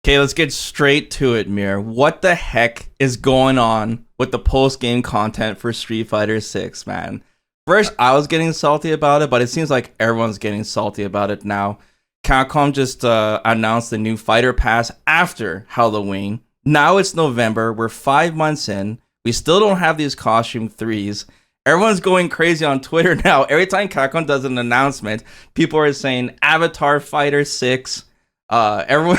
Okay, let's get straight to it, Mir. What the heck is going on with the post-game content for Street Fighter 6, man? First, I was getting salty about it, but it seems like everyone's getting salty about it now. Capcom just announced the new Fighter Pass after Halloween. Now it's November. We're 5 months in. We still don't have these costume threes. Everyone's going crazy on Twitter now. Every time Capcom does an announcement, people are saying Avatar Fighter 6. Everyone...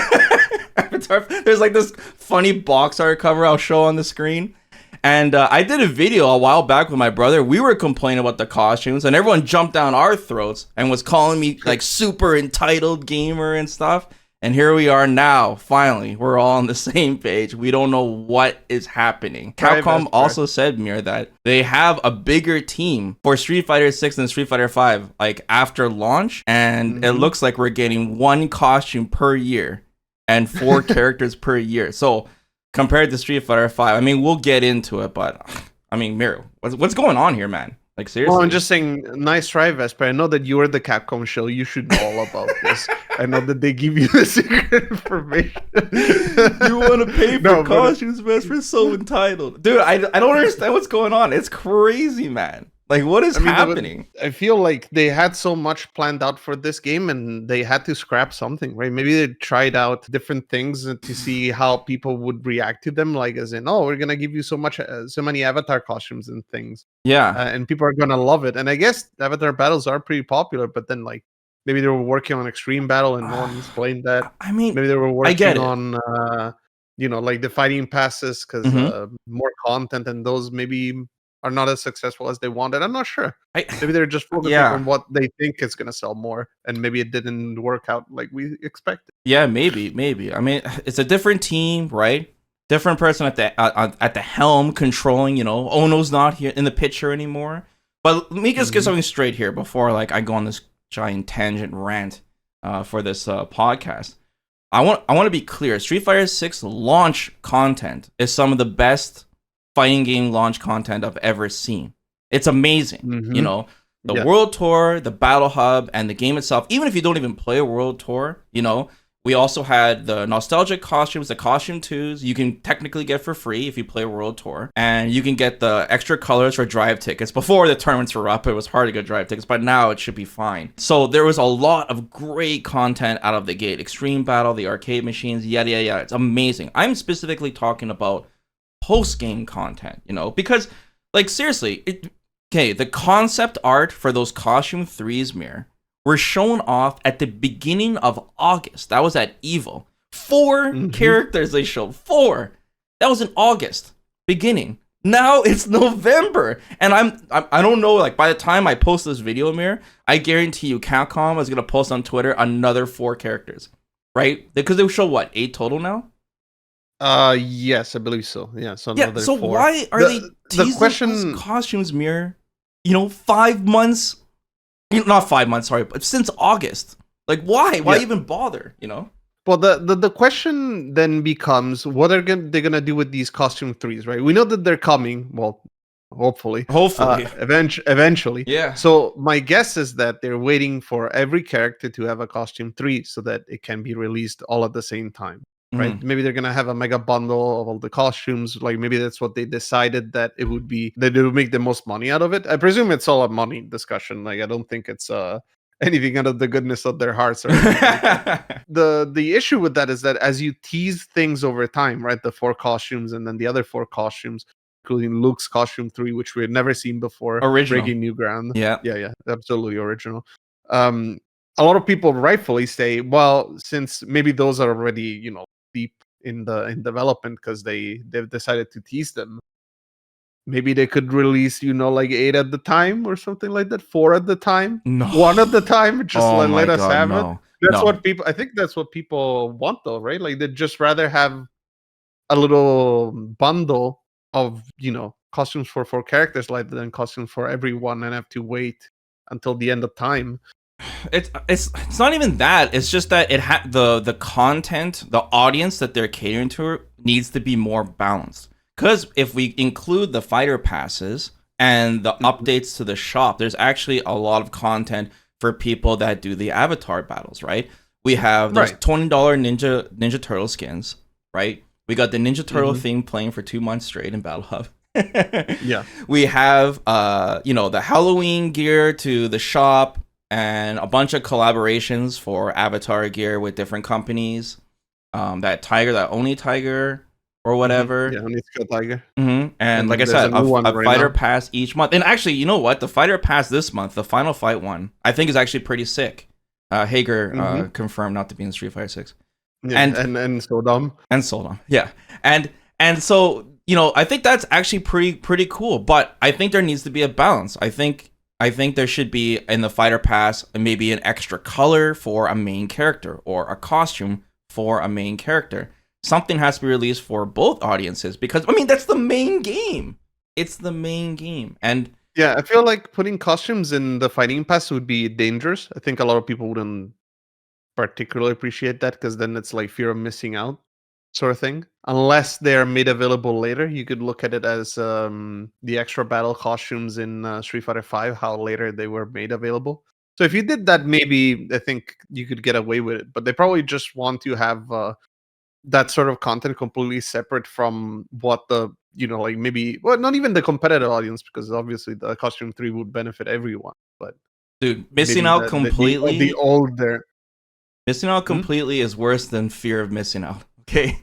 Avatar. There's like this funny box art cover I'll show on the screen. And I did a video a while back with my brother. We were complaining about the costumes, and everyone jumped down our throats and was calling me like super entitled gamer and stuff. And here we are now. Finally, we're all on the same page. We don't know what is happening. Capcom also said, Mir, that they have a bigger team for Street Fighter 6 and Street Fighter 5 like after launch. And it looks like we're getting one costume per year and 4 characters per year. So compared to Street Fighter 5, I mean, we'll get into it, but I mean, Miro, what's going on here, man? Like, seriously? Well, I'm just saying, nice try, Vesper. I know that you are the Capcom show. You should know all about this. I know that they give you the secret information. You want to pay for costumes, Vesper? So entitled. Dude, I don't understand what's going on. It's crazy, man. Like, what is happening? I feel like they had so much planned out for this game and they had to scrap something, right? Maybe they tried out different things to see how people would react to them. Like, as in, oh, we're going to give you so many Avatar costumes and things. Yeah. And people are going to love it. And I guess Avatar battles are pretty popular, but then, like, maybe they were working on Extreme Battle and no one explained that. I mean, maybe they were working on, like the fighting passes because more content, and those maybe are not as successful as they wanted. I'm not sure. Maybe they're just focusing on what they think is going to sell more, and maybe it didn't work out like we expected. Yeah, maybe. I mean, it's a different team, right? Different person at the helm controlling. You know, Ono's not here in the picture anymore. But let me just get something straight here before like I go on this giant tangent rant for this podcast. I want to be clear. Street Fighter 6 launch content is some of the best fighting game launch content I've ever seen. It's amazing. You know, the World Tour, the Battle Hub, and the game itself. Even if you don't even play a World Tour, you know, we also had the nostalgic costumes, the costume 2s you can technically get for free if you play World Tour. And you can get the extra colors for drive tickets. Before the tournaments were up, it was hard to get drive tickets, but now it should be fine. So there was a lot of great content out of the gate. Extreme Battle, the arcade machines, yada. It's amazing. I'm specifically talking about post-game content, you know, because like seriously, the concept art for those costume 3s, Mir, were shown off at the beginning of August. That was at EVO. 4 characters they showed. 4. That was in August beginning. Now it's November, and I don't know. Like by the time I post this video, Mir, I guarantee you, Capcom is gonna post on Twitter another 4 characters, right? Because they show what 8 total now. Yes, I believe so. Yeah, so so 4. Why are they teasing those costumes, Mir? You know, 5 months, not 5 months, sorry, but since August. Like, why? Why even bother? You know. Well, the question then becomes, what are they gonna do with these costume 3s, right? We know that they're coming. Well, hopefully, eventually. Yeah. So my guess is that they're waiting for every character to have a costume 3 so that it can be released all at the same time. Right? Maybe they're gonna have a mega bundle of all the costumes. Like maybe that's what they decided that it would be, that they would make the most money out of it. I presume it's all a money discussion. Like I don't think it's anything out of the goodness of their hearts. Or the issue with that is that as you tease things over time, right? The 4 costumes and then the other 4 costumes, including Luke's costume 3, which we had never seen before, breaking new ground. Yeah, absolutely original. A lot of people rightfully say, well, since maybe those are already, you know, deep in development because they've decided to tease them, maybe they could release, you know, like 8 at the time or something like that, 4 at the time, 1 at the time, just let us have it. That's what people, I think that's what people want though, right? Like they'd just rather have a little bundle of, you know, costumes for 4 characters like than costumes for everyone and have to wait until the end of time. It's not even that. It's just that the content, the audience that they're catering to needs to be more balanced. Because if we include the fighter passes and the updates to the shop, there's actually a lot of content for people that do the avatar battles, right? We have those Right. $20 Ninja Turtle skins, right? We got the Ninja Turtle theme playing for 2 months straight in Battle Hub. Yeah. We have the Halloween gear to the shop and a bunch of collaborations for Avatar gear with different companies. That Oni Tiger or whatever. Yeah, Onitsuka Tiger. And And like I there's a said, new one a right fighter now. pass each month. And actually, you know what? The fighter pass this month, the Final Fight one, I think is actually pretty sick. Hager confirmed not to be in Street Fighter 6. Yeah, and so dumb. And sold on. Yeah. And so, I think that's actually pretty cool, but I think there needs to be a balance. I think there should be in the fighter pass maybe an extra color for a main character or a costume for a main character. Something has to be released for both audiences because that's the main game. It's the main game. And yeah, I feel like putting costumes in the fighting pass would be dangerous. I think a lot of people wouldn't particularly appreciate that because then it's like fear of missing out sort of thing. Unless they're made available later, you could look at it as the extra battle costumes in Street Fighter V, how later they were made available. So if you did that, maybe I think you could get away with it. But they probably just want to have that sort of content completely separate from what the like maybe not even the competitive audience, because obviously the costume 3 would benefit everyone, but dude, missing maybe out the older missing out completely is worse than fear of missing out. Okay,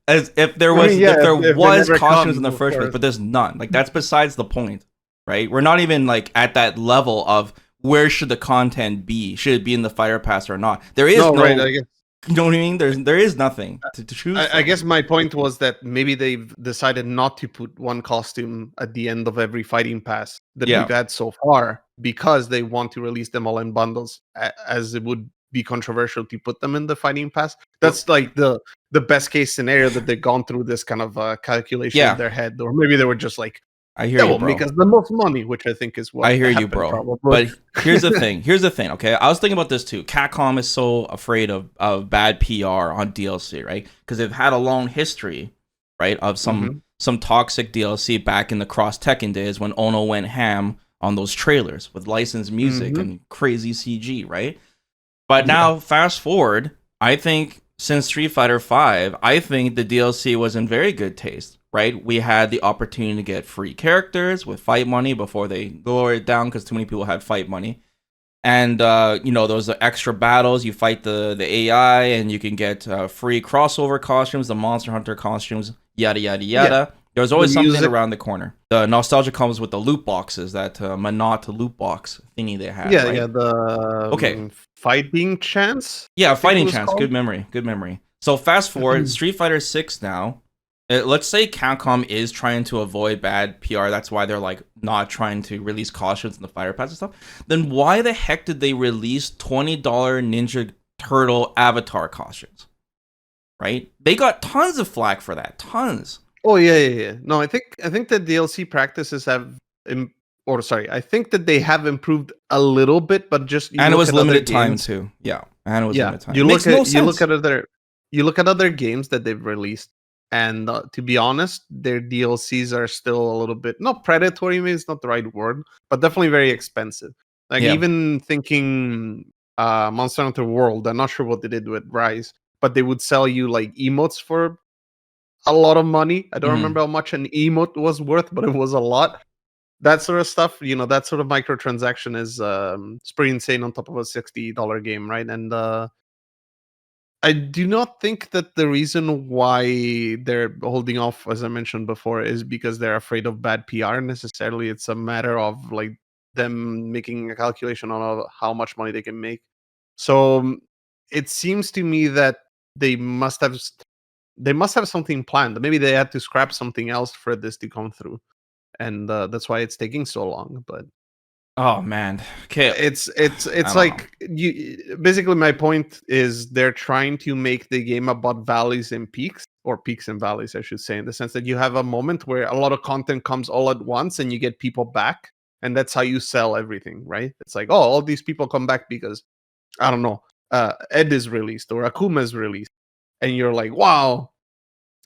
as if there was if there was costumes in the first place, but there's none. Like that's besides the point, right? We're not even like at that level of where should the content be? Should it be in the fighter pass or not? There is no right, I guess. You know what I mean? There is nothing to choose from. I guess my point was that maybe they've decided not to put one costume at the end of every fighting pass that we've had so far because they want to release them all in bundles, as it would be controversial to put them in the fighting pass. That's like the best case scenario, that they've gone through this kind of calculation in their head, or maybe they were just like, I hear you, bro. Make us the most money, which I think is what I hear happened, you, bro. probably. But here's the thing. Okay, I was thinking about this too. Capcom is so afraid of bad PR on DLC, right? Because they've had a long history, right, of some toxic DLC back in the Cross Tekken days when Ono went ham on those trailers with licensed music and crazy CG, right? But now, fast forward, I think since Street Fighter V, I think the DLC was in very good taste. Right, we had the opportunity to get free characters with fight money before they lower it down because too many people had fight money, and those are extra battles. You fight the AI, and you can get free crossover costumes, the Monster Hunter costumes, yada yada yada. Yeah. There's always something around the corner. The nostalgia comes with the loot boxes, that Manat loot box thingy they had. Yeah, right? yeah, the fighting chance. Yeah, fighting chance. Called? Good memory. So fast forward, Street Fighter 6 now. Let's say Capcom is trying to avoid bad PR. That's why they're like not trying to release costumes in the fighter pass and stuff. Then why the heck did they release $20 Ninja Turtle avatar costumes? Right? They got tons of flack for that. Tons. Oh yeah. No, I think the DLC practices have, I think that they have improved a little bit, but just and it was limited time too. Yeah, and it was limited time. You look at other games that they've released. And to be honest, their DLCs are still a little bit, not predatory, maybe it's not the right word, but definitely very expensive. Like even thinking Monster Hunter World, I'm not sure what they did with Rise, but they would sell you like emotes for a lot of money. I don't remember how much an emote was worth, but it was a lot. That sort of stuff, that sort of microtransaction is it's pretty insane on top of a $60 game, right? And I do not think that the reason why they're holding off, as I mentioned before, is because they're afraid of bad PR necessarily. It's a matter of like them making a calculation on how much money they can make. So it seems to me that they must have something planned. Maybe they had to scrap something else for this to come through, and that's why it's taking so long. But oh man, okay, it's like basically my point is they're trying to make the game about valleys and peaks, or peaks and valleys, I should say, in the sense that you have a moment where a lot of content comes all at once and you get people back, and that's how you sell everything, right? It's like, oh, all these people come back because I don't know, Ed is released or Akuma is released, and you're like, wow,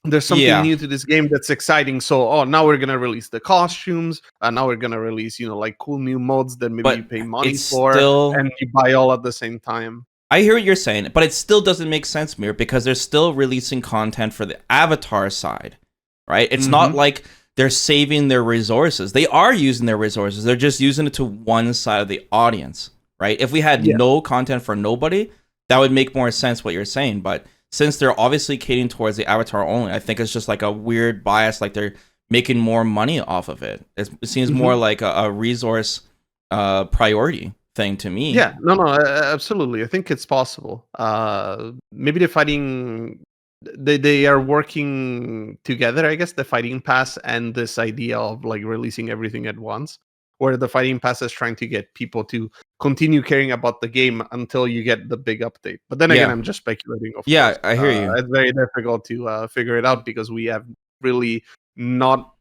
there's something new to this game that's exciting. So, now we're gonna release the costumes, and now we're gonna release, like cool new modes that maybe you pay money for, and you buy all at the same time. I hear what you're saying, but it still doesn't make sense, Mir, because they're still releasing content for the Avatar side, right? It's not Mm-hmm. like they're saving their resources. They are using their resources. They're just using it to one side of the audience, right? If we had Yeah. no content for nobody, that would make more sense what you're saying. But since they're obviously catering towards the Avatar only, I think it's just like a weird bias, like they're making more money off of it. It seems more Mm-hmm. like a resource priority thing to me. Yeah, no, absolutely. I think it's possible. Maybe the fighting, they are working together. I guess the fighting pass and this idea of like releasing everything at once, where the fighting pass is trying to get people to continue caring about the game until you get the big update. But then again, Yeah. I'm just speculating, of Yeah, course. I hear you. It's very difficult to figure it out because we have really not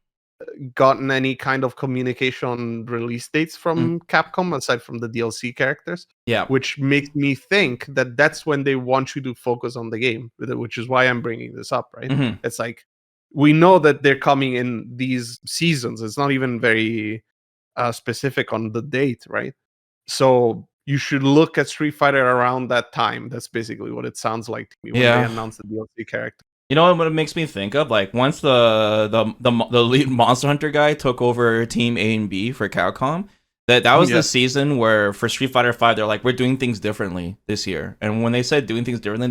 gotten any kind of communication on release dates Mm, from Capcom aside from the DLC characters, yeah. which makes me think that that's when they want you to focus on the game, which is why I'm bringing this up, right? Hmm. It's like we know that they're coming in these seasons. It's not even very specific on the date, right? So you should look at Street Fighter around that time. That's basically what it sounds like to me when they Yeah. announce the DLC character. You know what it makes me think of? Like once the lead Monster Hunter guy took over Team A and B for Capcom, that was the Yeah. season where for Street Fighter 5 they're like we're doing things differently this year. And when they said doing things differently,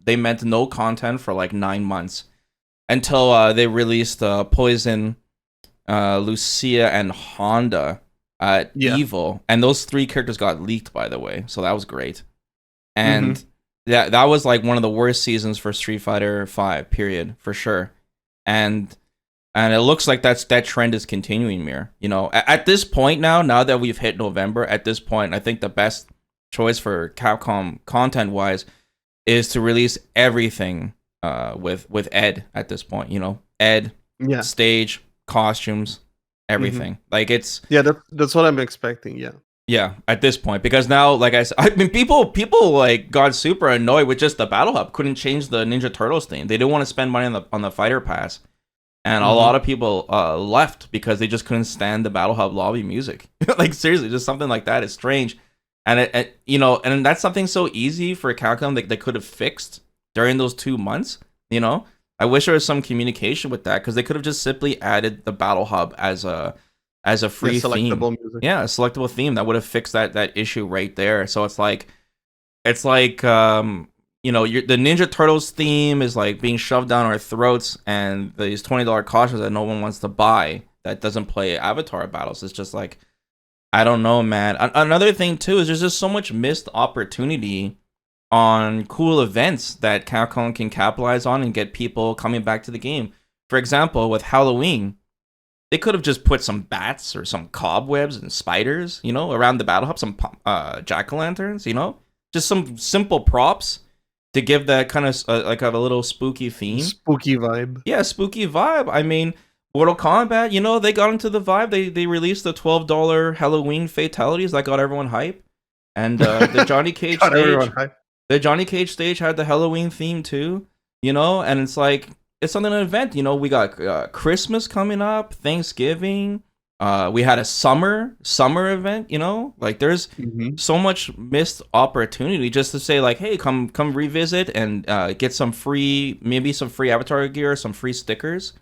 they meant no content for like 9 months until they released Poison, Lucia and Honda at Yeah. Evil, and those three characters got leaked by the way. So that was great. Hmm. And that was like one of the worst seasons for Street Fighter 5 period for sure. And it looks like that trend is continuing, Mir. You know, at this point now that we've hit November, at this point I think the best choice for Capcom content wise is to release everything with Ed at this point, you know. Ed, Yeah. stage, costumes, Hmm. everything. Like it's Yeah, that's what I'm expecting. Yeah. yeah, at this point, because now, like I said, I mean, people like got super annoyed with just the battle hub. Couldn't change the Ninja Turtles thing. They didn't want to spend money on the fighter pass, and a Hmm. lot of people left because they just couldn't stand the battle hub lobby music. Like seriously, just something like that is strange, and you know, and that's something so easy for Capcom that they could have fixed during those 2 months. You know, I wish there was some communication with that because they could have just simply added the battle hub as a Yeah, free theme. selectable music. Yeah, a selectable theme that would have fixed that issue right there. So it's like you know, the Ninja Turtles theme is like being shoved down our throats, and these $20 costumes that no one wants to buy that doesn't play Avatar battles. It's just like I don't know, man. Another thing too is there's just so much missed opportunity on cool events that Capcom can capitalize on and get people coming back to the game. For example, with Halloween, they could have just put some bats or some cobwebs and spiders, you know, around the battle hub, some jack o' lanterns, you know, just some simple props to give that kind of like a little spooky theme. Spooky vibe. Yeah, spooky vibe. I mean, Mortal Kombat, you know, they got into the vibe. They released the $12 Halloween fatalities that got everyone hype, and the Johnny Cage Got everyone stage. hyped. The Johnny Cage stage had the Halloween theme too, you know, and it's like it's something an event. You know, we got Christmas coming up, Thanksgiving. We had a summer event. You know, like there's Hmm. so much missed opportunity just to say like, hey, come revisit and get some free, maybe some free Avatar gear, some free stickers.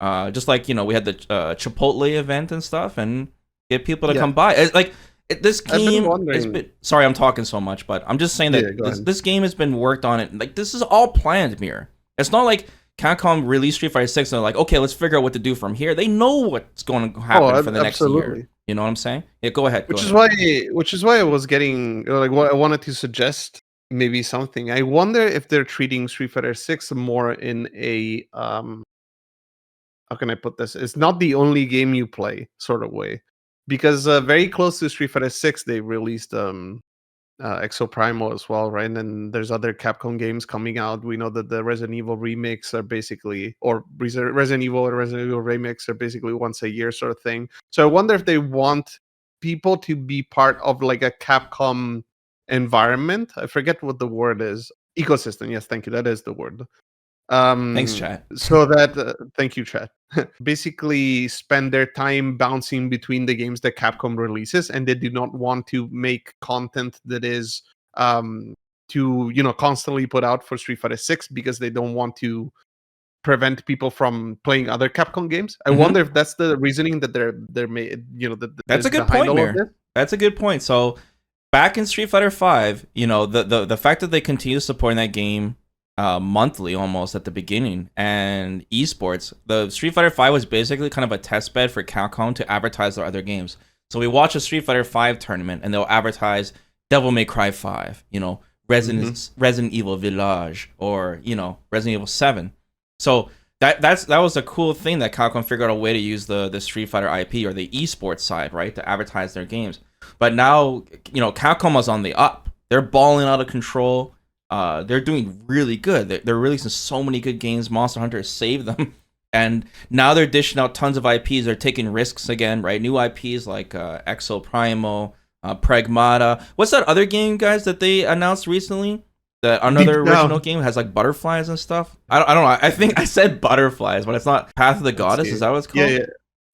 Just like you know, we had the Chipotle event and stuff, and get people to Yeah, come by. Like this I've been game has wondering. been. Sorry, I'm talking so much, but I'm just saying Yeah, that go ahead. this game has been worked on it. Like this is all planned, Mir. It's not like Capcom released Street Fighter 6 and they're like, okay, let's figure out what to do from here. They know what's going to Oh, happen for the next year. absolutely. You know what I'm saying? Yeah, go ahead. Go Which is ahead. why, which is why I was getting like what I wanted to suggest maybe something. I wonder if they're treating Street Fighter 6 more in a how can I put this? It's not the only game you play sort of way, because very close to Street Fighter 6 they released Exo Primal as well, right? And there's other Capcom games coming out. We know that the Resident Evil remakes are basically, or Resident Evil and Resident Evil remakes are basically once a year sort of thing. So I wonder if they want people to be part of like a Capcom environment. I forget what the word is. Ecosystem. Yes, thank you. That is the word. Thanks, Um, chat. so that thank you, chat. Basically, spend their time bouncing between the games that Capcom releases, and they do not want to make content that is to constantly put out for Street Fighter 6 because they don't want to prevent people from playing other Capcom games. I wonder if that's the reasoning that they're made, That's a good behind point, all of Mir. this. That's a good point. So back in Street Fighter V, the fact that they continue supporting that game monthly almost at the beginning, and esports, the Street Fighter V was basically kind of a test bed for Capcom to advertise their other games. So we watch a Street Fighter V tournament and they'll advertise Devil May Cry 5, Resident Evil Village, or Resident Evil 7. So that was a cool thing that Capcom figured out a way to use the Street Fighter IP or the esports side, right, to advertise their games. But now, Capcom is on the up. They're balling out of control. They're doing really good. They're releasing so many good games. Monster Hunter saved them. And now they're dishing out tons of IPs. They're taking risks again, right? New IPs like Exo Primo, Pragmata. What's that other game, guys, that they announced recently? That another original game has like butterflies and stuff. I don't know. I think I said butterflies, but it's not. Path of the Goddess. Is that what it's called?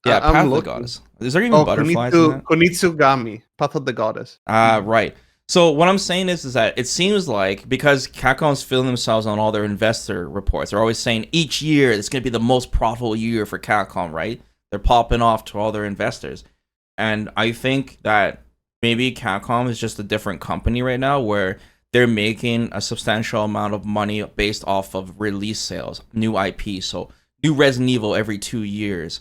Yeah, Path of the Goddess. Is there even butterflies in that? Konitsugami, Path of the Goddess. Right. So what I'm saying is that it seems like, because Capcom's filling themselves on all their investor reports, they're always saying each year it's going to be the most profitable year for Capcom, right? They're popping off to all their investors. And I think that maybe Capcom is just a different company right now, where they're making a substantial amount of money based off of release sales, new IP. So new Resident Evil every 2 years.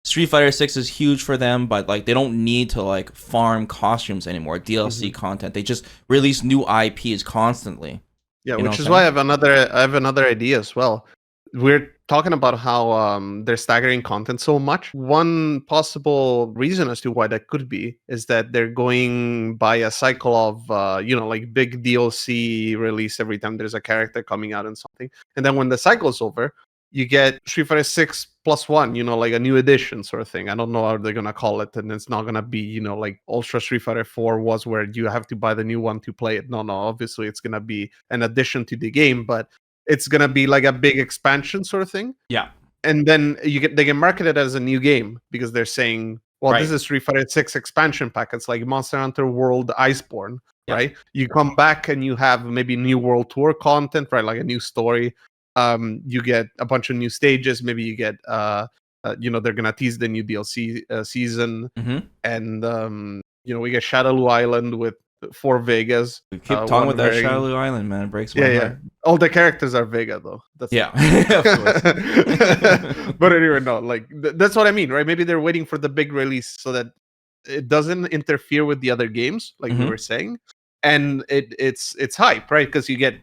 Street Fighter 6 is huge for them, but like they don't need to like farm costumes anymore, DLC content. They just release new IPs constantly. Yeah, which is why I have another idea as well. We're talking about how they're staggering content so much. One possible reason as to why that could be is that they're going by a cycle of like big DLC release every time there's a character coming out and something. And then when the cycle's over, you get Street Fighter 6 plus one, like a new edition sort of thing. I don't know how they're gonna call it, and it's not gonna be, like Ultra Street Fighter 4 was, where you have to buy the new one to play it. No, obviously it's gonna be an addition to the game, but it's gonna be like a big expansion sort of thing. Yeah. And then they can market it as a new game because they're saying, well, this is Street Fighter 6 expansion pack. It's like Monster Hunter World Iceborne, right? You come back and you have maybe new World Tour content, right? Like a new story. You get a bunch of new stages. Maybe you get they're gonna tease the new DLC season, and we get Shadaloo Island with 4 Vegas. We keep talking about that Shadaloo Island, man. It breaks my heart. All the characters are Vega though. Of course. But anyway, no, like that's what I mean, right? Maybe they're waiting for the big release so that it doesn't interfere with the other games, like we were saying, and it's hype, right? Because you get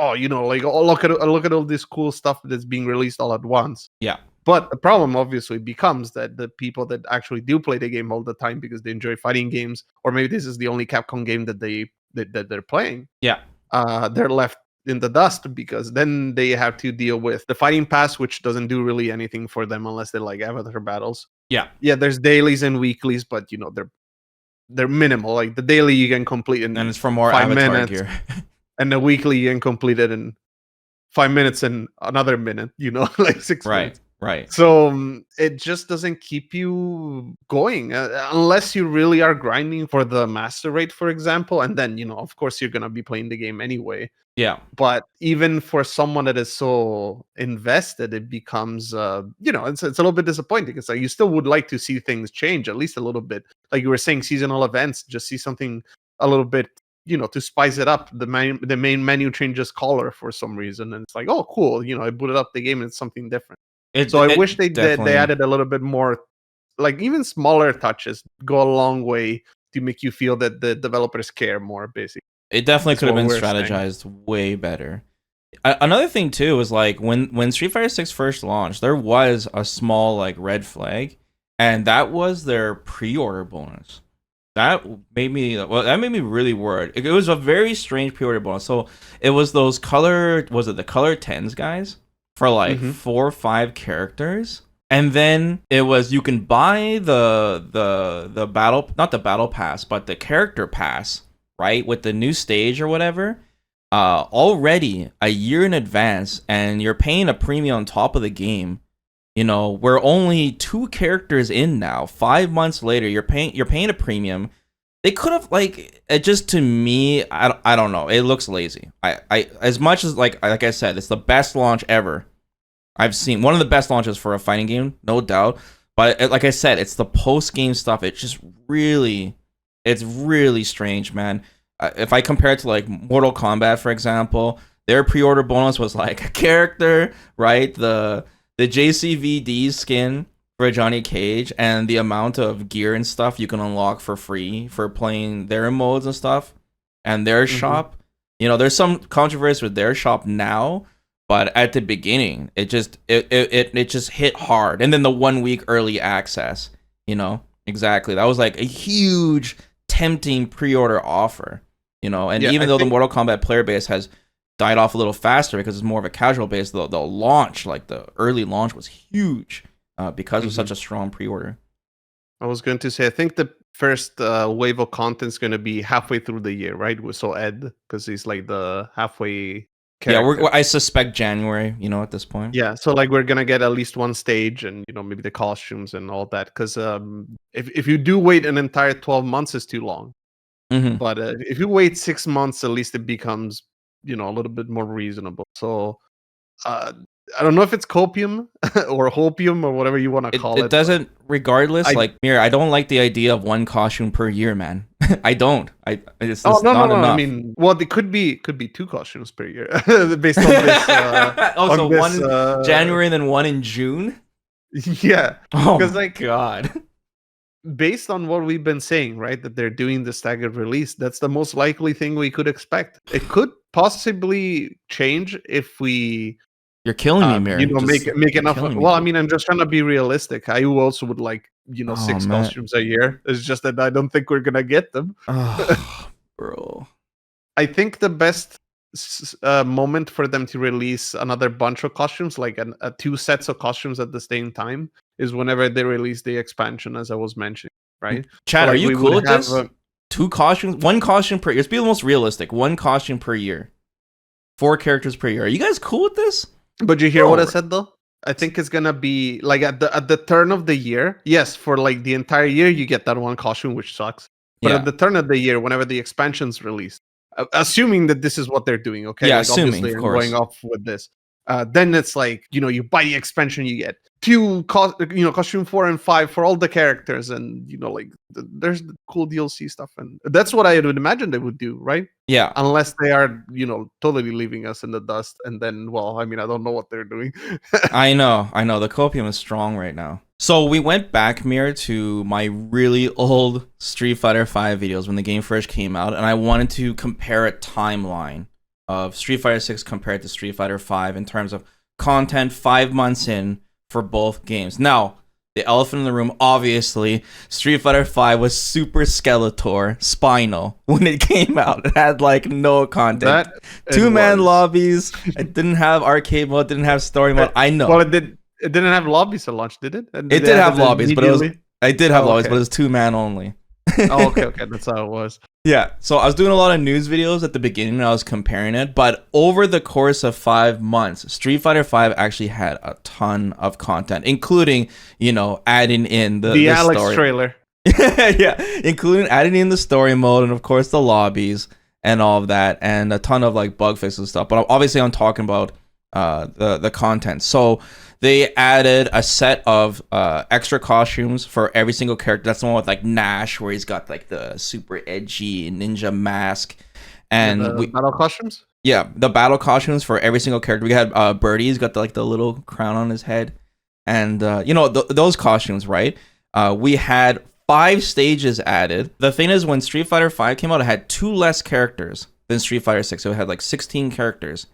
look at all this cool stuff that's being released all at once. Yeah. But the problem obviously becomes that the people that actually do play the game all the time because they enjoy fighting games, or maybe this is the only Capcom game that they're playing. Yeah. They're left in the dust because then they have to deal with the fighting pass, which doesn't do really anything for them unless they like avatar battles. Yeah. Yeah, there's dailies and weeklies, but they're minimal. Like the daily you can complete in and it's for more 5 avatar minutes. gear. And the weekly you can complete it in 5 minutes and another minute, like 6 minutes. Right. So it just doesn't keep you going unless you really are grinding for the master rate, for example. And then, of course, you're going to be playing the game anyway. Yeah. But even for someone that is so invested, it becomes, it's a little bit disappointing because you still would like to see things change at least a little bit. Like you were saying, seasonal events, just see something a little bit, to spice it up. The main menu changes color for some reason. And it's like, oh, cool. I booted up the game and it's something different. I wish they added a little bit more, like even smaller touches go a long way to make you feel that the developers care more, basically. It definitely could have been strategized way better. Another thing too is like when Street Fighter 6 first launched, there was a small like red flag, and that was their pre-order bonus. That made me really worried. It was a very strange pre-order bonus. So it was the color 10s, guys, for like 4 or 5 characters, and then it was you can buy the battle, not the battle pass, but the character pass, right, with the new stage or whatever, already a year in advance, and you're paying a premium on top of the game. We're only 2 characters in now. 5 months later, you're paying a premium. They could have like it just to me. I don't know. It looks lazy. I as much as like I said, it's the best launch ever I've seen. One of the best launches for a fighting game, no doubt. But like I said, it's the post game stuff. It's really strange, man. If I compare it to like Mortal Kombat, for example, their pre-order bonus was like a character, right? The JCVD skin for Johnny Cage, and the amount of gear and stuff you can unlock for free for playing their modes and stuff, and their shop. You know, there's some controversy with their shop now, but at the beginning, it just hit hard. And then the 1 week early access, you know, exactly. That was like a huge tempting pre-order offer, you know. And even though the Mortal Kombat player base has died off a little faster because it's more of a casual base, the launch, like the early launch, was huge. Because of such a strong pre-order. I was going to say, I think the first wave of content is going to be halfway through the year, right? So Ed, because he's like the halfway character. Yeah, I suspect January, you know, at this point. Yeah, so like we're going to get at least one stage and, you know, maybe the costumes and all that. Because if you do wait an entire 12 months, it's too long. But if you wait 6 months, at least it becomes, you know, a little bit more reasonable. So I don't know if it's copium or hopium or whatever you want to call it. It doesn't, regardless. I don't like the idea of one costume per year, man. I don't. It's not enough. I mean, well, it could be 2 costumes per year based on this. One January and then one in June. Yeah. Oh my god. Based on what we've been saying, right, that they're doing the staggered release, that's the most likely thing we could expect. It could possibly change if we. You're killing me, Mir. You know, make enough. Well, I mean, I'm just trying to be realistic. I also would like, you know, 6 costumes a year. It's just that I don't think we're gonna get them. Bro. I think the best moment for them to release another bunch of costumes, like 2 sets of costumes at the same time, is whenever they release the expansion, as I was mentioning, right? Chad, so, like, are you cool with this? 2 costumes, 1 costume per year. Let's be the most realistic. 1 costume per year. 4 characters per year. Are you guys cool with this? But you hear what I said though? I think it's gonna be like at the turn of the year. Yes, for like the entire year you get that 1 costume, which sucks. But at the turn of the year, whenever the expansion's released, assuming that this is what they're doing, okay? Yeah, like, assuming, obviously, of course. Going off with this. Then it's like, you know, you buy the expansion, you get 2 costume 4 and 5 for all the characters, and you know, like there's the cool DLC stuff, and that's what I would imagine they would do, right? Yeah, unless they are, you know, totally leaving us in the dust, and then, well, I mean, I don't know what they're doing. I know the copium is strong right now. So we went back, Mir, to my really old Street Fighter V videos when the game first came out, and I wanted to compare a timeline of Street Fighter 6 compared to Street Fighter 5 in terms of content 5 months in for both games. Now, the elephant in the room, obviously, Street Fighter 5 was Super Skeletor Spinal when it came out. It had like no content. 2-man lobbies. It didn't have arcade mode, didn't have story mode. I know. Well, it didn't have lobbies at launch, did it? It did have lobbies, but it was 2-man only. Okay, that's how it was. Yeah, so I was doing a lot of news videos at the beginning and I was comparing it, but over the course of 5 months, Street Fighter V actually had a ton of content, including, you know, adding in the Alex story. Trailer. Yeah, including adding in the story mode and of course the lobbies and all of that, and a ton of like bug fixes and stuff. But obviously I'm talking about the content. So they added a set of extra costumes for every single character. That's the one with like Nash, where he's got like the super edgy ninja mask, and battle costumes. Yeah, the battle costumes for every single character. We had Birdie. He's got the little crown on his head, and you know those costumes, right? We had 5 stages added. The thing is, when Street Fighter V came out, it had 2 less characters than Street Fighter 6. So it had like 16 characters.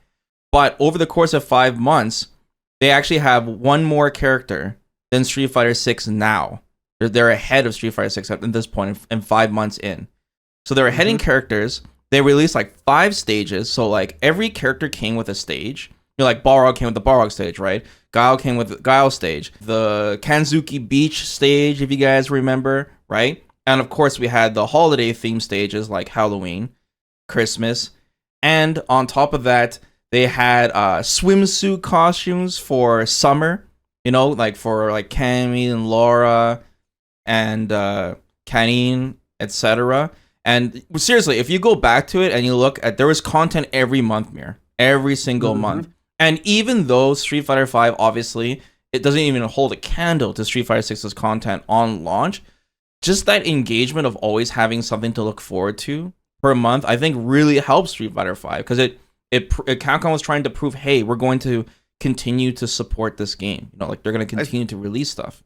But over the course of 5 months, they actually have 1 more character than Street Fighter 6 now. They're ahead of Street Fighter 6 at this point and 5 months in. So they're ahead in characters. They released like 5 stages. So like every character came with a stage. You know, like Balrog came with the Balrog stage, right? Guile came with the Guile stage. The Kanzuki Beach stage, if you guys remember, right? And of course we had the holiday theme stages like Halloween, Christmas. And on top of that, they had swimsuit costumes for summer, you know, like for like Cammy and Laura and Kanine, etc. And seriously, if you go back to it and you look at, there was content every month, Mir, every single month. And even though Street Fighter V, obviously, it doesn't even hold a candle to Street Fighter 6's content on launch, just that engagement of always having something to look forward to per month, I think really helps Street Fighter V, because Capcom was trying to prove, hey, we're going to continue to support this game. You know, like they're going to continue to release stuff.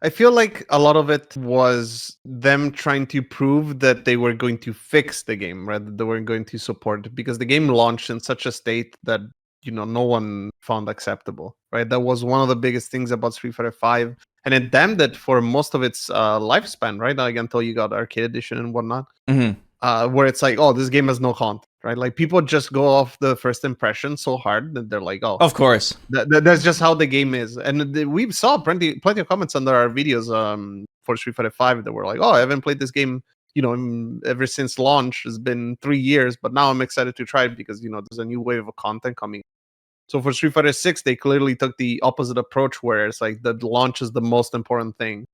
I feel like a lot of it was them trying to prove that they were going to fix the game rather than they were going to support it, because the game launched in such a state that, you know, no one found acceptable, right? That was one of the biggest things about Street Fighter V, and it damned it for most of its lifespan, right? Like until you got Arcade Edition and whatnot, where it's like, oh, this game has no content, right? Like people just go off the first impression so hard that they're like, oh, of course, that's just how the game is. And we saw plenty of comments under our videos for Street Fighter V that were like, oh, I haven't played this game, you know, ever since launch. It's been 3 years, but now I'm excited to try it because, you know, there's a new wave of content coming. So for Street Fighter 6, they clearly took the opposite approach, where it's like the launch is the most important thing.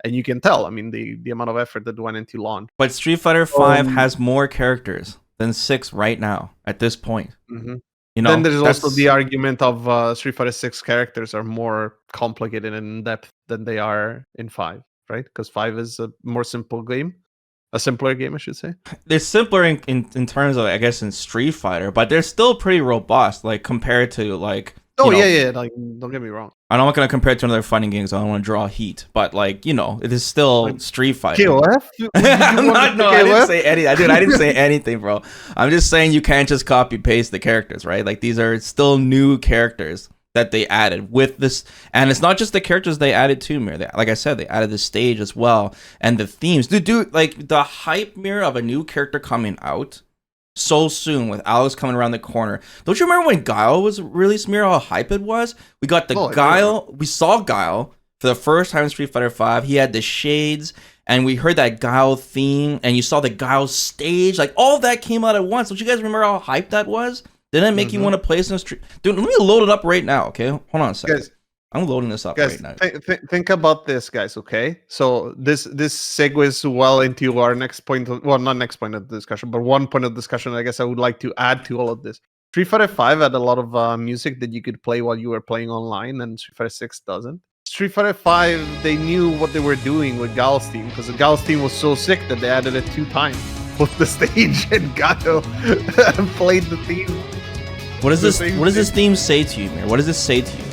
And you can tell, I mean, the amount of effort that went into launch. But Street Fighter V has more characters than 6 right now at this point. You know, then there's also the argument of Street Fighter 6 characters are more complicated and in depth than they are in 5, right? Because 5 is a more simple game. A simpler game, I should say. They're simpler in terms of, I guess, in Street Fighter, but they're still pretty robust, like compared to like. Oh yeah. Like, don't get me wrong. I'm not gonna compare it to another fighting games. I don't want to draw heat, but like, you know, it is still like, Street Fighter. KOF? I didn't say anything. Dude, I didn't say anything, bro. I'm just saying you can't just copy paste the characters, right? Like these are still new characters that they added with this, and it's not just the characters they added to Mir. Like I said, they added the stage as well and the themes. Dude, like the hype, Mir, of a new character coming out so soon with Alex coming around the corner. Don't you remember when Guile was released, Mir? How hype it was? We got the Guile. We saw Guile for the first time in Street Fighter V. He had the shades, and we heard that Guile theme, and you saw the Guile stage. Like all of that came out at once. Don't you guys remember how hype that was? Didn't it make you want to play some Street? Dude, let me load it up right now, okay? Hold on a second. Guys, I'm loading this up right now. Think about this, guys, okay? So this segues well into our next point. Well, not next point of the discussion, but one point of discussion I guess I would like to add to all of this. Street Fighter V had a lot of music that you could play while you were playing online, and Street Fighter 6 doesn't. Street Fighter V, they knew what they were doing with Guile's theme, because the Guile's theme was so sick that they added it 2 times. Both the stage and Guile played the theme. What does this theme say to you, man? What does this say to you?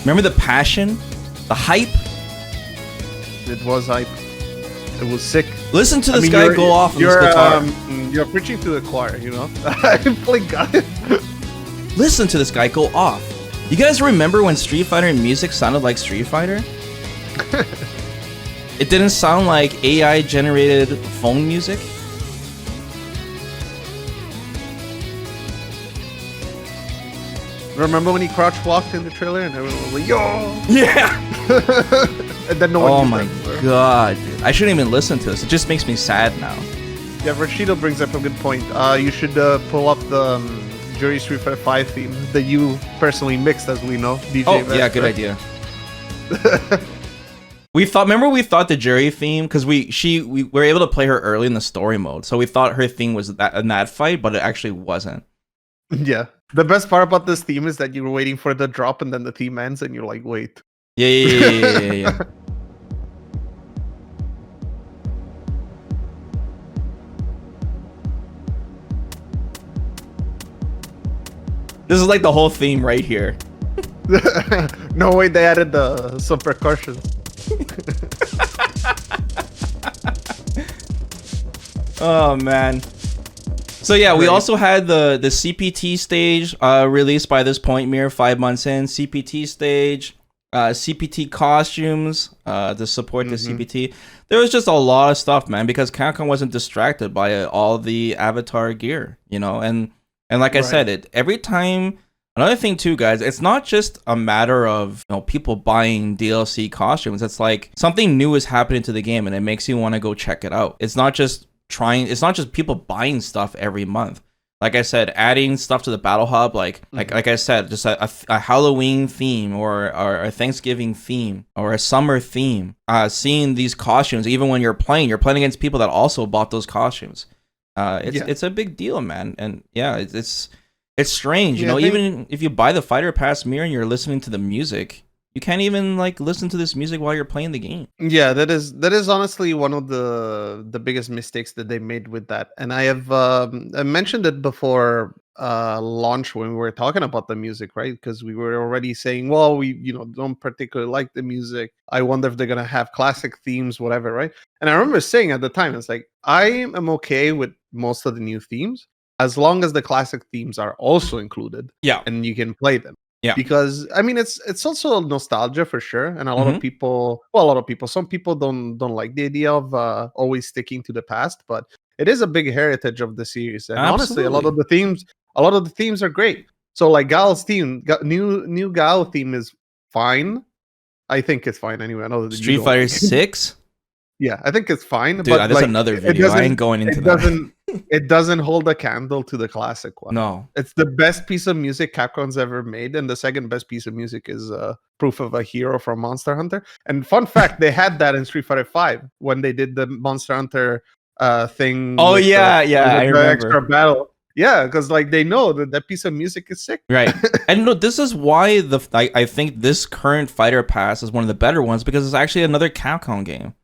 Remember the passion? The hype? It was hype. It was sick. Listen to this guy go off on this guitar. You're preaching to the choir, you know? I play Guile. Listen to this guy go off. You guys remember when Street Fighter music sounded like Street Fighter? It didn't sound like AI-generated phone music. Remember when he crouch walked in the trailer and everyone was like, yo! Yeah! And then no one. Oh my god, dude. I shouldn't even listen to this. It just makes me sad now. Yeah, Rashido brings up a good point. You should pull up the Jury Street Fighter 5 theme that you personally mixed, as we know. DJ Vest, yeah, good idea. We thought the Jury theme, because we were able to play her early in the story mode, so we thought her theme was in that fight, but it actually wasn't. Yeah. The best part about this theme is that you were waiting for the drop and then the theme ends and you're like, wait. Yeah. This is like the whole theme right here. No way, they added some percussion. Oh man. So yeah, we also had the CPT stage released by this point, Mir, 5 months in. CPT stage, CPT costumes to support the CPT. There was just a lot of stuff, man, because Capcom wasn't distracted by all the Avatar gear, you know. And like I said, every time. Another thing too, guys, it's not just a matter of, you know, people buying DLC costumes. It's like something new is happening to the game, and it makes you want to go check it out. It's not just people buying stuff every month. Like I said, adding stuff to the battle hub, like I said, just a Halloween theme or a Thanksgiving theme or a summer theme. Seeing these costumes, even when you're playing against people that also bought those costumes. It's a big deal, man. And yeah, it's strange, you know. Even if you buy the fighter pass mirror and you're listening to the music, you can't even like listen to this music while you're playing the game. Yeah, that is honestly one of the biggest mistakes that they made with that. And I have I mentioned it before launch when we were talking about the music, right? Because we were already saying, well, we don't particularly like the music. I wonder if they're gonna have classic themes, whatever, right? And I remember saying at the time, it's like I am okay with most of the new themes as long as the classic themes are also included. Yeah, and you can play them. yeah. Because I mean, it's also nostalgia for sure, and a lot Mhm. of people, well, a lot of people, some people don't like the idea of always sticking to the past, but it is a big heritage of the series, and honestly, a lot of the themes are great. So like Gal's theme, new Gal theme is fine. I think it's fine anyway. I know that you Street don't Fighter like it. 6? Yeah, I think it's fine, Dude, but that's like another it video. I doesn't, ain't going into it that. doesn't, it doesn't hold a candle to the classic one. No. It's the best piece of music Capcom's ever made, and the second best piece of music is Proof of a Hero from Monster Hunter. And fun fact, they had that in Street Fighter 5 when they did the Monster Hunter thing. Oh with yeah, the, yeah, I the remember. extra battle. Yeah, because like they know that piece of music is sick. Right. And no, this is why I think this current Fighter Pass is one of the better ones, because it's actually another Capcom game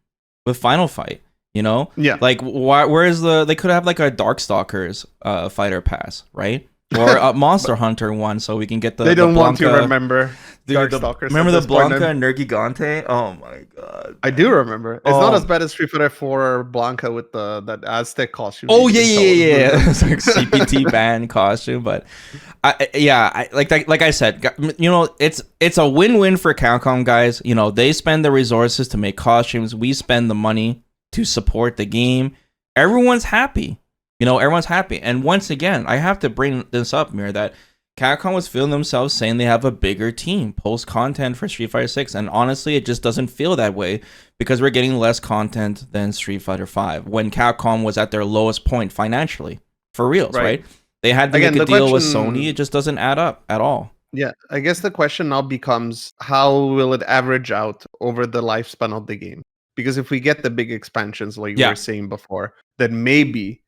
with Final Fight. You know, Yeah. Like, where's they could have like a Darkstalkers Fighter Pass, right? Or a Monster Hunter one, so we can get the. They don't want to Blanca, remember. dude, Darkstalkers. remember the Blanca and Nergigante? Oh my god! I do remember. It's not as bad as Street Fighter 4 Blanca with that Aztec costume. Oh yeah. It's like CPT band costume, but like I said, you know, it's a win-win for Capcom, guys. You know, they spend the resources to make costumes, we spend the money to support the game. Everyone's happy. You know, everyone's happy. And once again, I have to bring this up, Mir, that Capcom was feeling themselves saying they have a bigger team post content for Street Fighter 6, and honestly, it just doesn't feel that way because we're getting less content than Street Fighter 5 when Capcom was at their lowest point financially. For reals, right? They had to make a deal with Sony. It just doesn't add up at all. Yeah, I guess the question now becomes, how will it average out over the lifespan of the game? Because if we get the big expansions like you were saying before, then maybe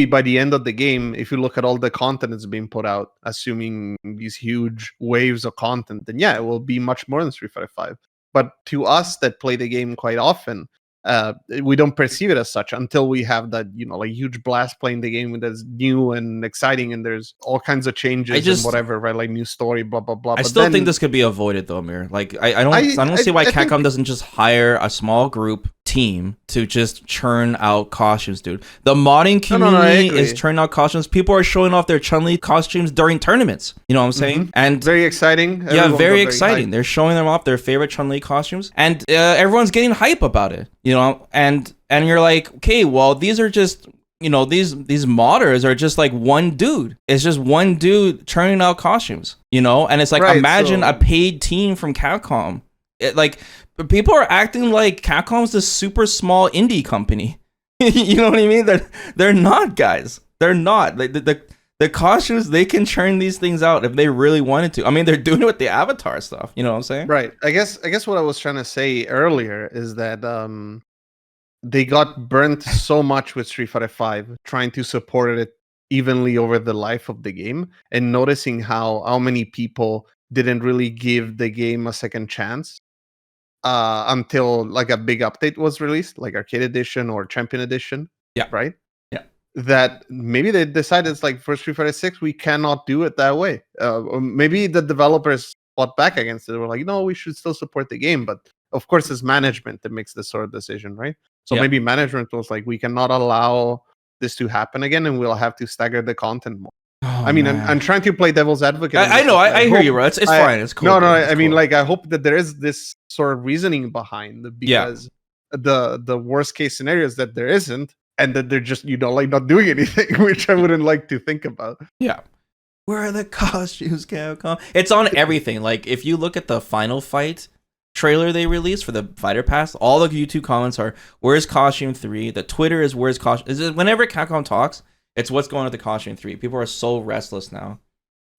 by the end of the game, if you look at all the content that's being put out, assuming these huge waves of content, then yeah, it will be much more than Street Fighter 5. But to us that play the game quite often, we don't perceive it as such until we have that, like huge blast playing the game that's new and exciting, and there's all kinds of changes and whatever, right? Like new story, blah blah blah. I still think this could be avoided though, Mir. Like I don't see why Capcom doesn't just hire a small group team to just churn out costumes, dude. The modding community is churning out costumes. People are showing off their Chun-Li costumes during tournaments. You know what I'm saying? Mm-hmm. And very exciting. Yeah, very exciting. They're showing them off their favorite Chun-Li costumes, and everyone's getting hype about it. You know, and you're like, okay, well, these are just, these modders are just like one dude. It's just one dude churning out costumes. And it's like, imagine a paid team from Capcom. People are acting like Capcom's this super small indie company. You know what I mean? They're not, guys. They're not. The costumes, they can churn these things out if they really wanted to. I mean, they're doing it with the Avatar stuff. You know what I'm saying? Right. I guess what I was trying to say earlier is that they got burnt so much with Street Fighter 5 trying to support it evenly over the life of the game, and noticing how many people didn't really give the game a second chance until like a big update was released, like Arcade Edition or Champion Edition. Yeah. Right? Yeah. That maybe they decided it's like for Street Fighter 6, we cannot do it that way. Or maybe the developers fought back against it. They were like, no, we should still support the game. But of course, it's management that makes this sort of decision, right? So maybe management was like, we cannot allow this to happen again, and we'll have to stagger the content more. Oh, I mean, I'm trying to play devil's advocate. I know. I hear you, bro. It's fine. It's cool. No, I mean, like, I hope that there is this sort of reasoning behind it, because the worst case scenario is that there isn't, and that they're just, like not doing anything, which I wouldn't like to think about. Yeah. Where are the costumes, Capcom? It's on everything. Like, if you look at the Final Fight trailer they released for the Fighter Pass, all the YouTube comments are, where's Costume 3? The Twitter is, where's Costume? Whenever Capcom talks, It's what's going on with the costume 3. People are so restless now.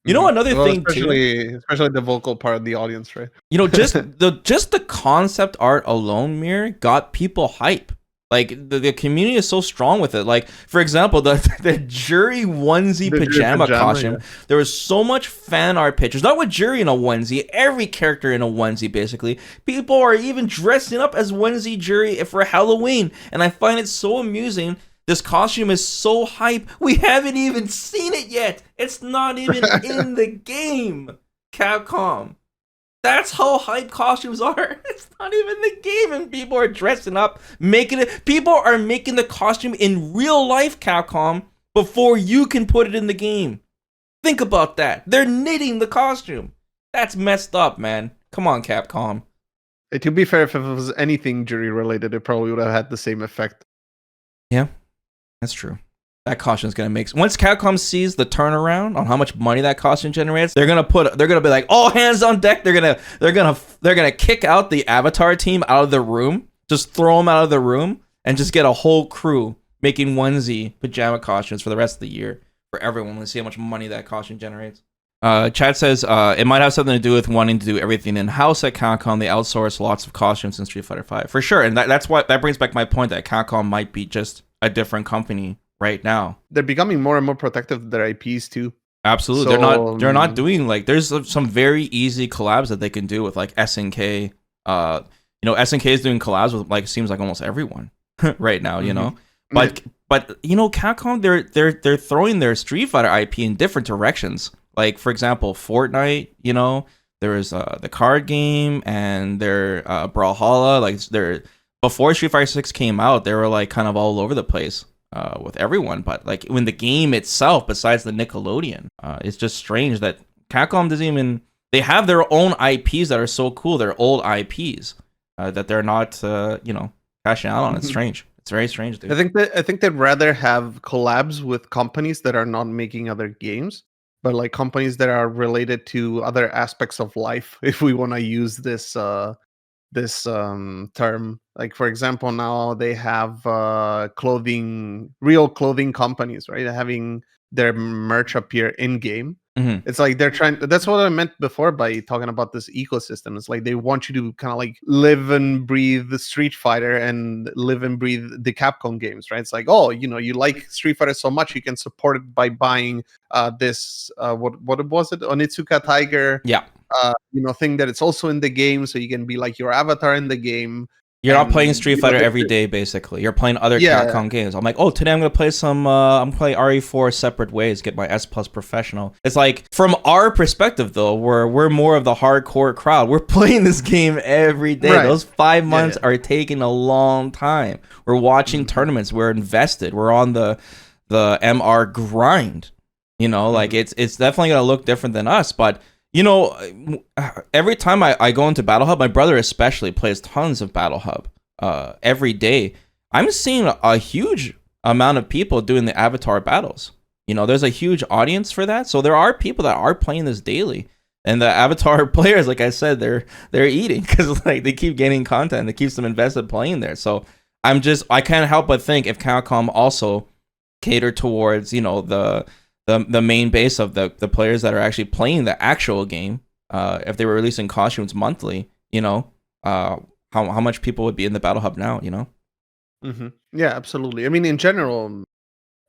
You know, another thing too, especially the vocal part of the audience, right? you know, just the concept art alone, Mir, got people hype. Like the community is so strong with it. Like, for example, the jury onesie pajama costume. Yeah. There was so much fan art pictures. Not with jury in a onesie, every character in a onesie, basically. People are even dressing up as onesie jury for Halloween, and I find it so amusing. This costume is so hype. We haven't even seen it yet. It's not even in the game. Capcom. That's how hype costumes are. It's not even the game, and people are dressing up, making it. People are making the costume in real life, Capcom, before you can put it in the game. Think about that. They're knitting the costume. That's messed up, man. Come on, Capcom. To be fair, if it was anything jury related, it probably would have had the same effect. Yeah. That's true. That costume is gonna make, once Capcom sees the turnaround on how much money that costume generates, they're gonna be like, all hands on deck. They're gonna kick out the Avatar team out of the room, just throw them out of the room, and just get a whole crew making onesie pajama costumes for the rest of the year for everyone. Let's see how much money that costume generates. Chad says it might have something to do with wanting to do everything in house at Capcom. They outsource lots of costumes in Street Fighter V for sure, and that brings back my point that Capcom might be just a different company right now. They're becoming more and more protective of their IPs too. Absolutely. So, they're not doing, like, there's some very easy collabs that they can do with, like, SNK. You know, SNK is doing collabs with, like, it seems like almost everyone right now, you know. But you know, Capcom, they're throwing their Street Fighter IP in different directions. Like, for example, Fortnite, you know, there is the card game, and their Brawlhalla, like, they're, before Street Fighter 6 came out, they were, like, kind of all over the place with everyone. But, like, when the game itself, besides the Nickelodeon, it's just strange that Capcom doesn't even, they have their own IPs that are so cool, they're old IPs, that they're not, you know, cashing out on. It's strange. It's very strange, dude. I think they'd rather have collabs with companies that are not making other games, but, like, companies that are related to other aspects of life, if we want to use this term. Like, for example, now they have real clothing companies, right, having their merch appear in game. It's like they're trying, that's what I meant before by talking about this ecosystem. It's like they want you to kind of like live and breathe the Street Fighter and live and breathe the Capcom games, right? It's like, oh, you know, you like Street Fighter so much, you can support it by buying this what was it, Onitsuka Tiger, you know, thing that it's also in the game, so you can be like your avatar in the game. You're not playing Street Fighter every day, basically. You're playing other Capcom games. I'm like, oh, today I'm going to play I'm going to play RE4 separate ways, get my S Plus Professional. It's like, from our perspective, though, we're more of the hardcore crowd. We're playing this game every day. Right. Those 5 months are taking a long time. We're watching tournaments. We're invested. We're on the MR grind. You know, like, it's definitely going to look different than us, but you know, every time I go into Battle Hub, my brother especially plays tons of Battle Hub every day. I'm seeing a huge amount of people doing the avatar battles. You know, there's a huge audience for that. So there are people that are playing this daily. And the avatar players, like I said, they're eating because, like, they keep getting content that keeps them invested playing there. So I can't help but think if Capcom also catered towards, you know, the main base of the players that are actually playing the actual game, if they were releasing costumes monthly, you know, how much people would be in the Battle Hub now, you know? Yeah, absolutely. I mean, in general,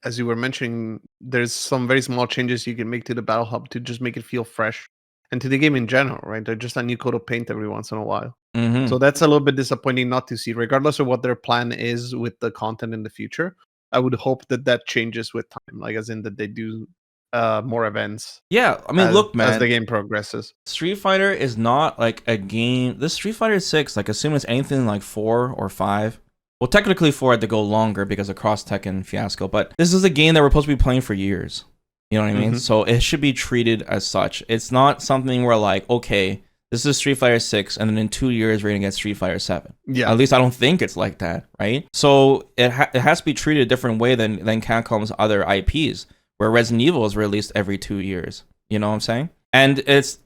as you were mentioning, there's some very small changes you can make to the Battle Hub to just make it feel fresh, and to the game in general, right? They're just a new coat of paint every once in a while. So that's a little bit disappointing not to see, regardless of what their plan is with the content in the future. I would hope that changes with time, like, as in that they do more events. Yeah, I mean, look, man, as the game progresses. Street Fighter is not like a game. This Street Fighter 6, like, assume it's anything like 4 or 5. Well, technically 4 had to go longer because of Cross Tekken fiasco, but this is a game that we're supposed to be playing for years. You know what I mean? So it should be treated as such. It's not something where, like, okay, this is Street Fighter 6, and then in 2 years, we're going to get Street Fighter 7. Yeah. At least I don't think it's like that, right? So it has to be treated a different way than Capcom's other IPs, where Resident Evil is released every 2 years. You know what I'm saying? And it's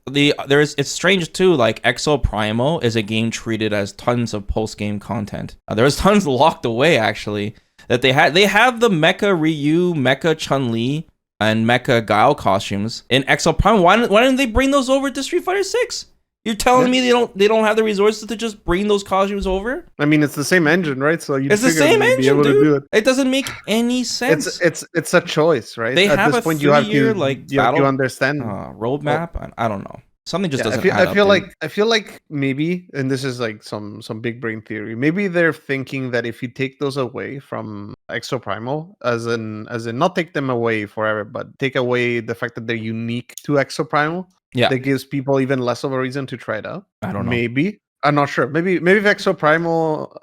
strange, too, like, Exo Primal is a game treated as tons of post-game content. There was tons locked away, actually. that they had. They have the Mecha Ryu, Mecha Chun-Li, and Mecha Guile costumes in XL Prime. Why didn't they bring those over to Street Fighter 6? You're telling me they don't have the resources to just bring those costumes over? I mean, it's the same engine, right? So it's the same engine, dude. It doesn't make any sense. It's a choice, right? They have this point, you have to like battle, you understand roadmap. I don't know. Something just doesn't. I feel like maybe, and this is like some big brain theory. Maybe they're thinking that if you take those away from Exo Primal, as in not take them away forever, but take away the fact that they're unique to Exo Primal, that gives people even less of a reason to try it out. I don't know. Maybe. I'm not sure. Maybe if Exo Primal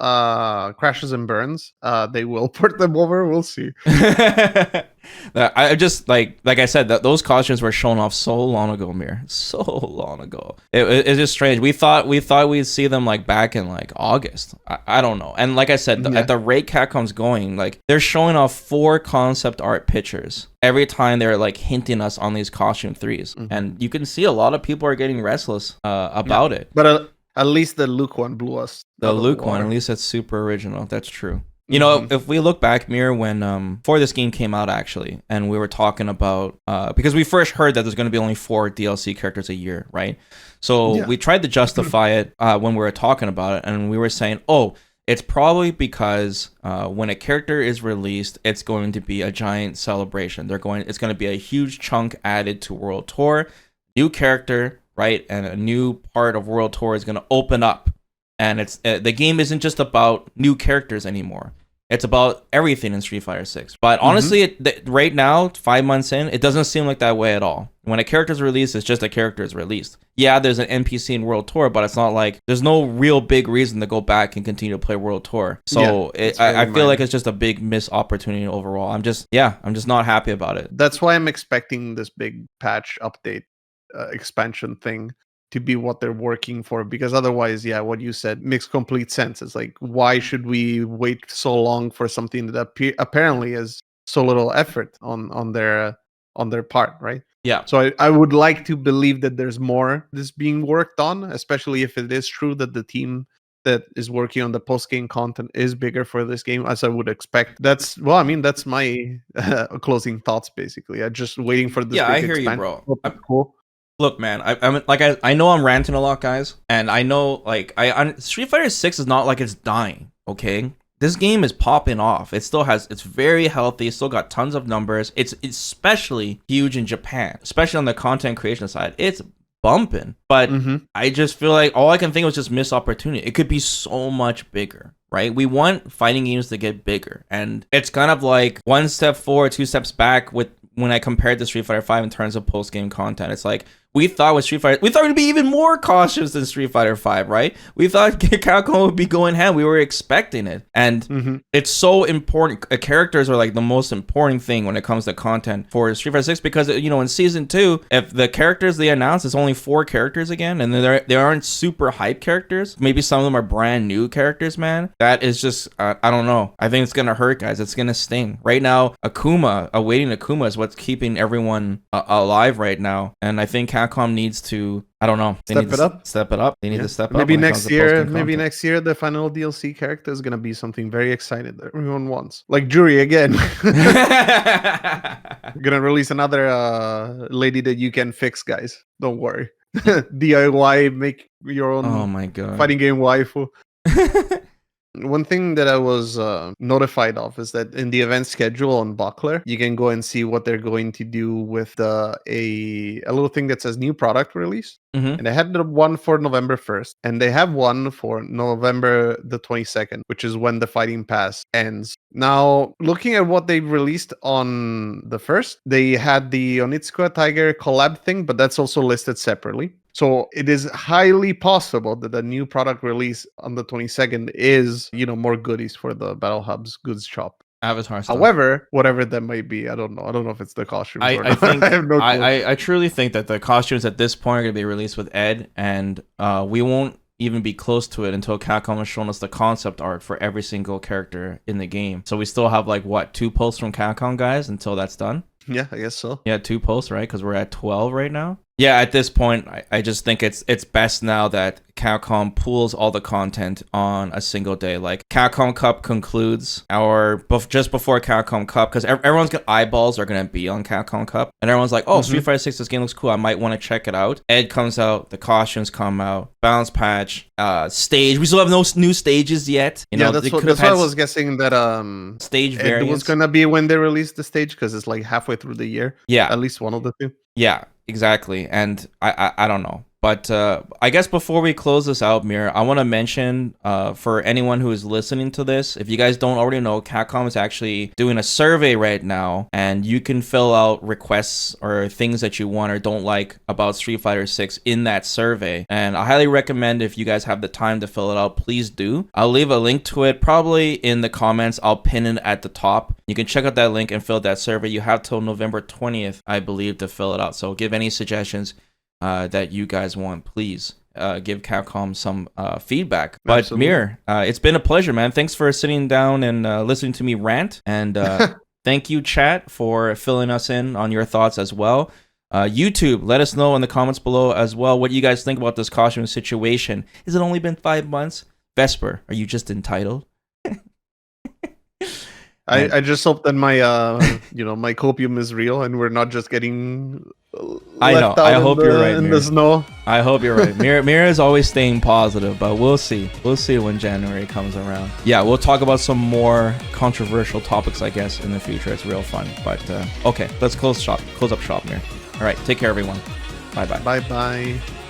crashes and burns, they will port them over. We'll see. I just like I said, that those costumes were shown off so long ago, Mir. So long ago. It's just strange. We thought we'd see them like back in like August. I don't know. And like I said, at the rate Capcom's going, like they're showing off 4 concept art pictures every time they're like hinting us on these costume 3s, and you can see a lot of people are getting restless about it. But at least the Luke one blew us. The Luke one, at least that's super original. That's true. You know, if we look back, Mir, when before this game came out, actually, and we were talking about because we first heard that there's going to be only 4 DLC characters a year, right? So we tried to justify it when we were talking about it, and we were saying, oh, it's probably because when a character is released, it's going to be a giant celebration. It's going to be a huge chunk added to World Tour, new character. Right, and a new part of World Tour is going to open up, and it's the game isn't just about new characters anymore. It's about everything in Street Fighter 6. But honestly, right now, 5 months in, it doesn't seem like that way at all. When a character is released, it's just a character is released. Yeah, there's an NPC in World Tour, but it's not like there's no real big reason to go back and continue to play World Tour. So I feel like it's just a big missed opportunity overall. I'm just not happy about it. That's why I'm expecting this big patch update. Expansion thing to be what they're working for, because otherwise what you said makes complete sense. It's like, why should we wait so long for something that apparently is so little effort on their part, right? So I would like to believe that there's more that's being worked on, especially if it is true that the team that is working on the post-game content is bigger for this game, as I would expect. That's my closing thoughts, basically. I'm just waiting for this big I hear expansion. You, bro. Cool. Look, man, I know I'm ranting a lot, guys, and I know Street Fighter 6 is not like it's dying, okay? This game is popping off. It's very healthy. It's still got tons of numbers. It's especially huge in Japan, especially on the content creation side. It's bumping, but I just feel like all I can think was just missed opportunity. It could be so much bigger, right? We want fighting games to get bigger, and it's kind of like 1 step forward, 2 steps back when I compared to Street Fighter 5 in terms of post-game content. It's like, we thought with Street Fighter, we thought it would be even more cautious than Street Fighter 5, right? We thought Capcom would be going ham. We were expecting it. And it's so important. Characters are like the most important thing when it comes to content for Street Fighter 6, because, you know, in Season 2, if the characters they announced is only 4 characters again, and they aren't super hype characters, maybe some of them are brand new characters, man, that is just, I don't know. I think it's going to hurt, guys. It's going to sting. Right now, awaiting Akuma is what's keeping everyone alive right now. And I think Capcom needs to, I don't know, step it up. They need to step maybe up. Next year, the final DLC character is gonna be something very exciting that everyone wants. Like Jury again. Gonna release another lady that you can fix, guys. Don't worry. DIY, make your own. Oh my god. Fighting game waifu. One thing that I was notified of is that in the event schedule on Buckler, you can go and see what they're going to do with a little thing that says new product release. And they had the one for November 1st, and they have one for November the 22nd, which is when the Fighting Pass ends. Now, looking at what they released on the 1st, they had the Onitsuka Tiger collab thing, but that's also listed separately. So it is highly possible that the new product release on the 22nd is, more goodies for the Battle Hub's goods shop. Avatar stuff. However, whatever that might be, I don't know. I don't know if it's the costumes or not. I think I have no clue. I truly think that the costumes at this point are going to be released with Ed, and we won't even be close to it until Capcom has shown us the concept art for every single character in the game. So we still have 2 posts from Capcom, guys, until that's done. Yeah, I guess so. Yeah, 2 posts, right? Because we're at 12 right now. Yeah, at this point, I just think it's best now that Capcom pools all the content on a single day. Like Capcom Cup concludes just before Capcom Cup, because everyone's eyeballs are gonna be on Capcom Cup, and everyone's like, "Oh, Street Fighter 6, this game looks cool. I might want to check it out." Ed comes out, the costumes come out, balance patch, stage. We still have no new stages yet. You know, that's why I was guessing that stage it variants was gonna be when they released the stage, because it's like halfway through the year. Yeah, at least one of the two. Yeah, exactly. And I don't know. But I guess before we close this out, Mir, I want to mention for anyone who is listening to this, if you guys don't already know, Capcom is actually doing a survey right now, and you can fill out requests or things that you want or don't like about Street Fighter 6 in that survey. And I highly recommend, if you guys have the time to fill it out, please do. I'll leave a link to it probably in the comments. I'll pin it at the top. You can check out that link and fill out that survey. You have till November 20th, I believe, to fill it out. So give any suggestions that you guys want, please give Capcom some feedback. But Absolutely. Mir, it's been a pleasure, man. Thanks for sitting down and listening to me rant. And thank you, chat, for filling us in on your thoughts as well. YouTube, let us know in the comments below as well what you guys think about this costume situation. Has it only been 5 months? Vesper, are you just entitled? I just hope that my my copium is real and we're not just getting I know. I hope you're right, in Mir. the snow. I hope you're right. Mira is always staying positive, but we'll see. We'll see when January comes around. Yeah, we'll talk about some more controversial topics, I guess, in the future. It's real fun. But okay, let's close up shop, Mir. All right, take care, everyone. Bye bye. Bye bye.